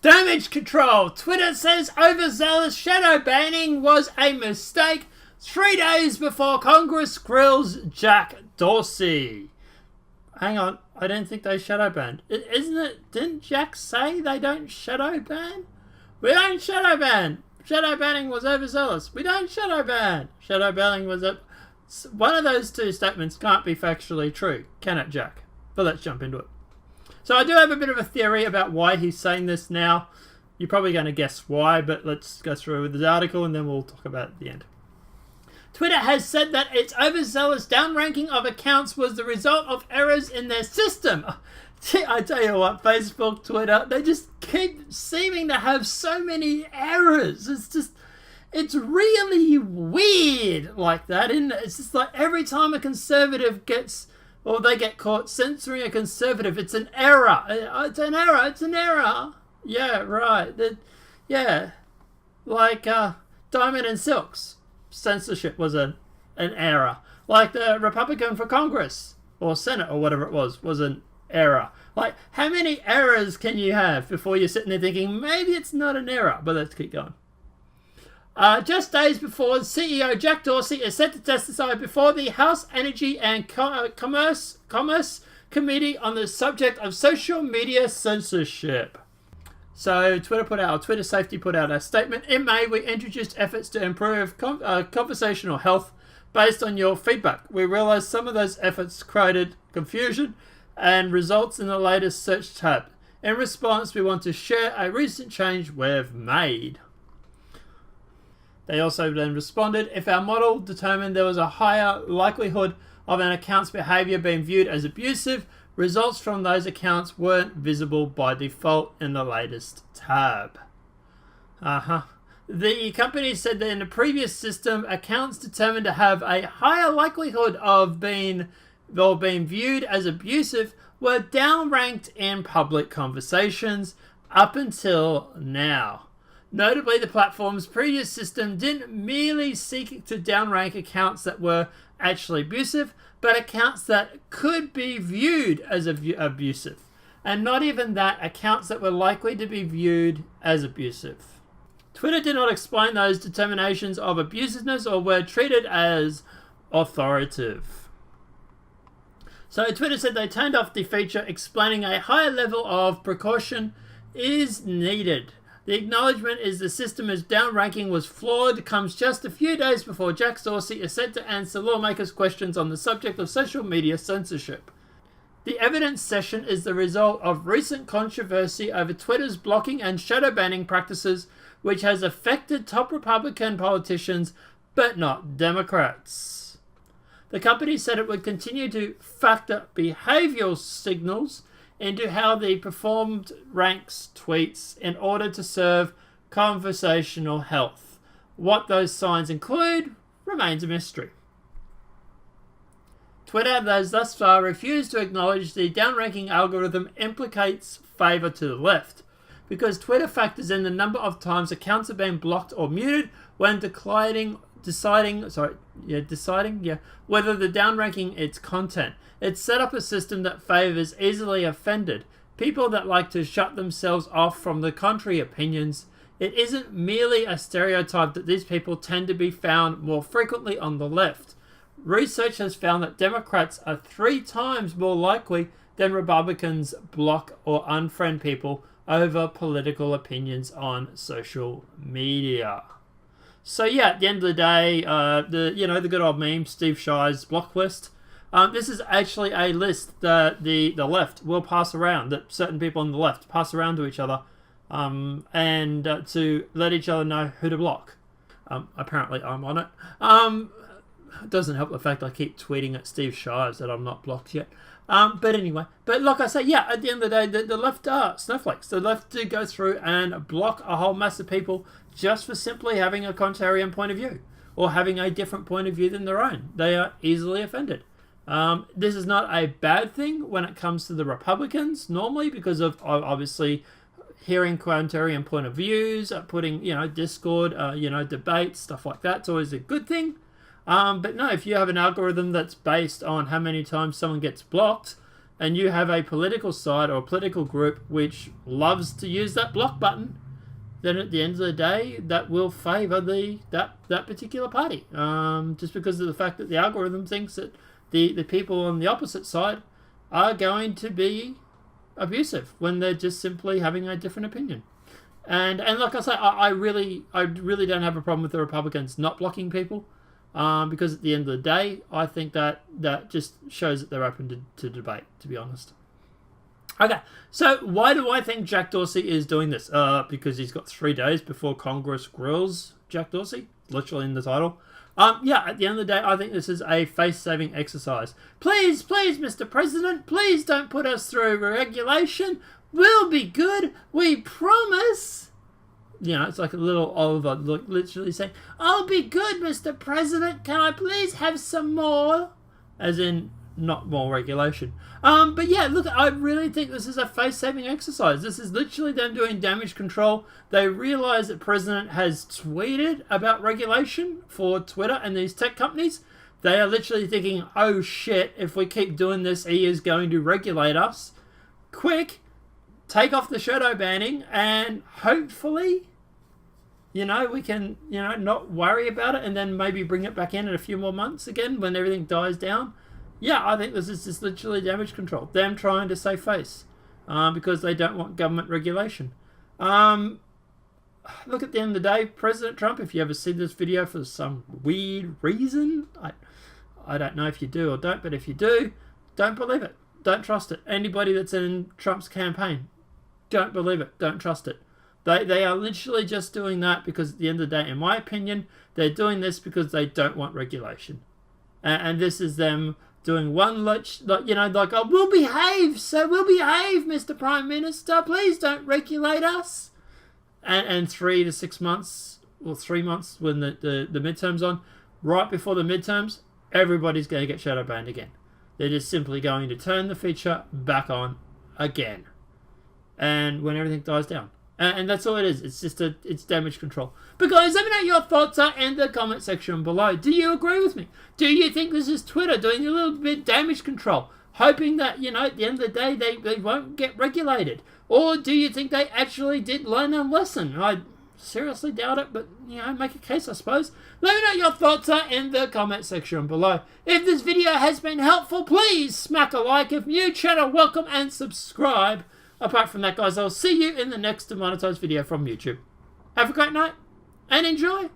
Damage control. Twitter says overzealous shadow banning was a mistake 3 days before Congress grills Jack Dorsey. Hang on, I don't think they shadow banned. Isn't it? Didn't Jack say they don't shadow ban? We don't shadow ban. Shadow banning was overzealous. We don't shadow ban. Shadow banning was a... One of those two statements can't be factually true, can it, Jack? But let's jump into it. So I do have a bit of a theory about why he's saying this now. You're probably going to guess why, but let's go through with this article and then we'll talk about it at the end. Twitter has said that its overzealous downranking of accounts was the result of errors in their system. I tell you what, Facebook, Twitter, they just keep seeming to have so many errors. It's really weird like that, isn't it? It's just like every time a conservative gets... or they get caught censoring a conservative, it's an error. It's an error. It's an error. Yeah, right. Yeah. Like Diamond and Silk's censorship was an error. Like the Republican for Congress or Senate or whatever it was an error. Like, how many errors can you have before you're sitting there thinking, maybe it's not an error? But let's keep going. Just days before, CEO Jack Dorsey is set to testify before the House Energy and Commerce Committee on the subject of social media censorship. So Twitter Safety put out a statement. In May, we introduced efforts to improve conversational health based on your feedback. We realized some of those efforts created confusion and results in the latest search tab. In response, we want to share a recent change we've made. They also then responded, if our model determined there was a higher likelihood of an account's behavior being viewed as abusive, results from those accounts weren't visible by default in the latest tab. The company said that in the previous system, accounts determined to have a higher likelihood of being viewed as abusive were downranked in public conversations up until now. Notably, the platform's previous system didn't merely seek to downrank accounts that were actually abusive, but accounts that could be viewed as abusive. And not even that, accounts that were likely to be viewed as abusive. Twitter did not explain those determinations of abusiveness or were treated as authoritative. So Twitter said they turned off the feature explaining a higher level of precaution is needed. The acknowledgement is the system's downranking was flawed comes just a few days before Jack Dorsey is set to answer lawmakers' questions on the subject of social media censorship. The evidence session is the result of recent controversy over Twitter's blocking and shadow banning practices, which has affected top Republican politicians, but not Democrats. The company said it would continue to factor behavioral signals into how the performed ranks tweets in order to serve conversational health. What those signs include remains a mystery. Twitter has thus far refused to acknowledge the downranking algorithm implicates favour to the left, because Twitter factors in the number of times accounts have been blocked or muted when deciding whether the downranking its content. It's set up a system that favours easily offended, people that like to shut themselves off from the contrary opinions. It isn't merely a stereotype that these people tend to be found more frequently on the left. Research has found that Democrats are 3 times more likely than Republicans block or unfriend people over political opinions on social media. So yeah, at the end of the day, the good old meme, Steve Shire's block list. This is actually a list that the left will pass around, that certain people on the left pass around to each other, and to let each other know who to block. Apparently I'm on it. It doesn't help the fact I keep tweeting at Steve Shires that I'm not blocked yet. But anyway, like I say, yeah, at the end of the day, the left are snowflakes. The left do go through and block a whole mass of people just for simply having a contrarian point of view or having a different point of view than their own. They are easily offended. This is not a bad thing when it comes to the Republicans normally, because of obviously hearing contrarian point of views, putting, Discord, debates, stuff like that. It's always a good thing. But no, if you have an algorithm that's based on how many times someone gets blocked, and you have a political side or a political group which loves to use that block button, then at the end of the day, that will favour that particular party. Just because of the fact that the algorithm thinks that the people on the opposite side are going to be abusive when they're just simply having a different opinion. And like I say, I really don't have a problem with the Republicans not blocking people, because at the end of the day, I think that just shows that they're open to debate, to be honest. Okay, so why do I think Jack Dorsey is doing this? Because he's got 3 days before Congress grills Jack Dorsey, literally in the title. Yeah, at the end of the day, I think this is a face-saving exercise. Please, Mr. President, please don't put us through regulation. We'll be good, we promise. You know, it's like a little Oliver literally saying, I'll be good, Mr. President, can I please have some more? As in, not more regulation. But yeah, look, I really think this is a face-saving exercise. This is literally them doing damage control. They realise that President has tweeted about regulation for Twitter and these tech companies. They are literally thinking, oh shit, if we keep doing this, he is going to regulate us. Quick, take off the shadow banning, and hopefully, you know, we can, you know, not worry about it, and then maybe bring it back in a few more months again when everything dies down. Yeah, I think this is just literally damage control. Them trying to save face, because they don't want government regulation. Look, at the end of the day, President Trump, if you ever see this video for some weird reason, I don't know if you do or don't, but if you do, don't believe it. Don't trust it. Anybody that's in Trump's campaign, don't believe it. Don't trust it. They are literally just doing that because at the end of the day, in my opinion, they're doing this because they don't want regulation. And this is them doing one, you know, like, oh, we'll behave, Mr. Prime Minister. Please don't regulate us. And 3 to 6 months, or 3 months when the midterm's on, right before the midterms, everybody's going to get shadow banned again. They're just simply going to turn the feature back on again. And when everything dies down. And that's all it is. It's just it's damage control. But guys, let me know your thoughts in the comment section below. Do you agree with me? Do you think this is Twitter doing a little bit damage control? Hoping that, you know, at the end of the day, they won't get regulated? Or do you think they actually did learn a lesson? I seriously doubt it, but, you know, make a case, I suppose. Let me know your thoughts in the comment section below. If this video has been helpful, please smack a like. If new channel, welcome and subscribe. Apart from that, guys, I'll see you in the next demonetized video from YouTube. Have a great night and enjoy.